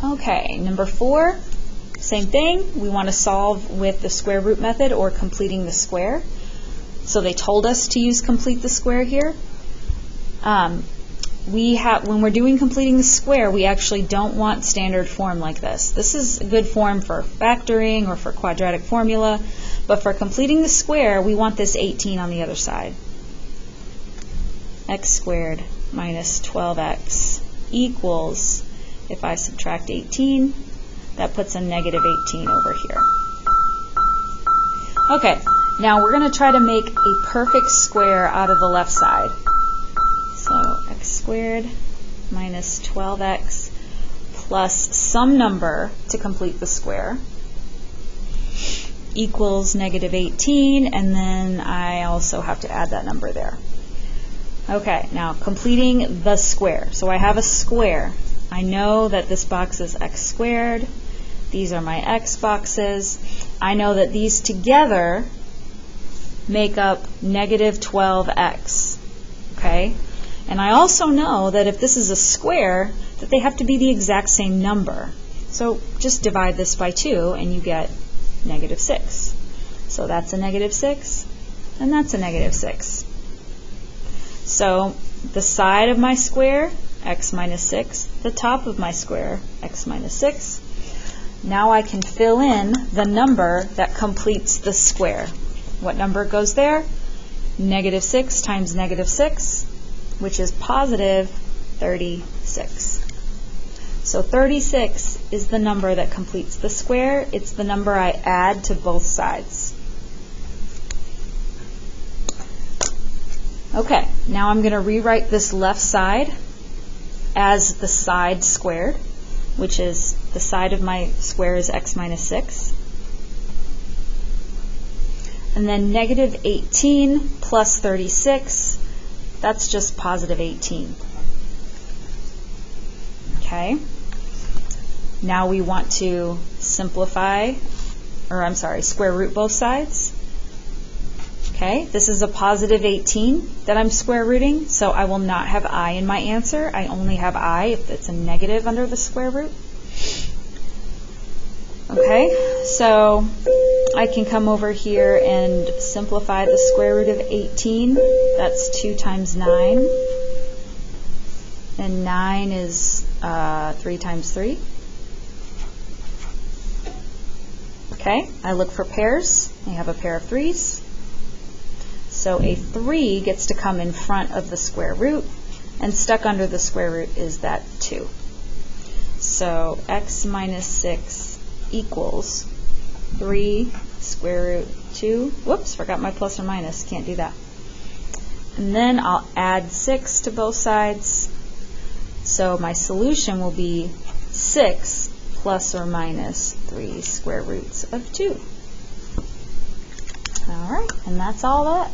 Okay, number 4, same thing. We want to solve with the square root method or completing the square. So they told us to use complete the square here. When we're doing completing the square, we actually don't want standard form like this. This is a good form for factoring or for quadratic formula, but for completing the square, we want this 18 on the other side. X squared minus 12x equals, if I subtract 18, that puts a negative 18 over here. Okay, now we're going to try to make a perfect square out of the left side. So x squared minus 12x plus some number to complete the square equals negative 18, and then I also have to add that number there. Okay, now completing the square. So I have a square. I know that this box is x squared. These are my x boxes. I know that these together make up negative 12x. Okay? And I also know that if this is a square, that they have to be the exact same number. So just divide this by 2 and you get negative 6. So that's a negative 6, and that's a negative 6. So the side of my square, x minus 6, the top of my square, x minus 6. Now I can fill in the number that completes the square. What number goes there? Negative 6 times negative 6, which is positive 36. So 36 is the number that completes the square. It's the number I add to both sides. Okay, now I'm going to rewrite this left side as the side squared, which is the side of my square is x minus 6. And then negative 18 plus 36, that's just positive 18. Okay. Now we want to simplify, square root both sides. Okay, this is a positive 18 that I'm square rooting, so I will not have I in my answer. I only have I if it's a negative under the square root. Okay, so I can come over here and simplify the square root of 18. That's 2 times 9. And 9 is 3 times 3. Okay, I look for pairs. I have a pair of 3's. So a 3 gets to come in front of the square root, and stuck under the square root is that 2. So x minus 6 equals 3 square root 2. Whoops, forgot my plus or minus. Can't do that. And then I'll add 6 to both sides. So my solution will be 6 plus or minus 3 square roots of 2. All right, and that's all that.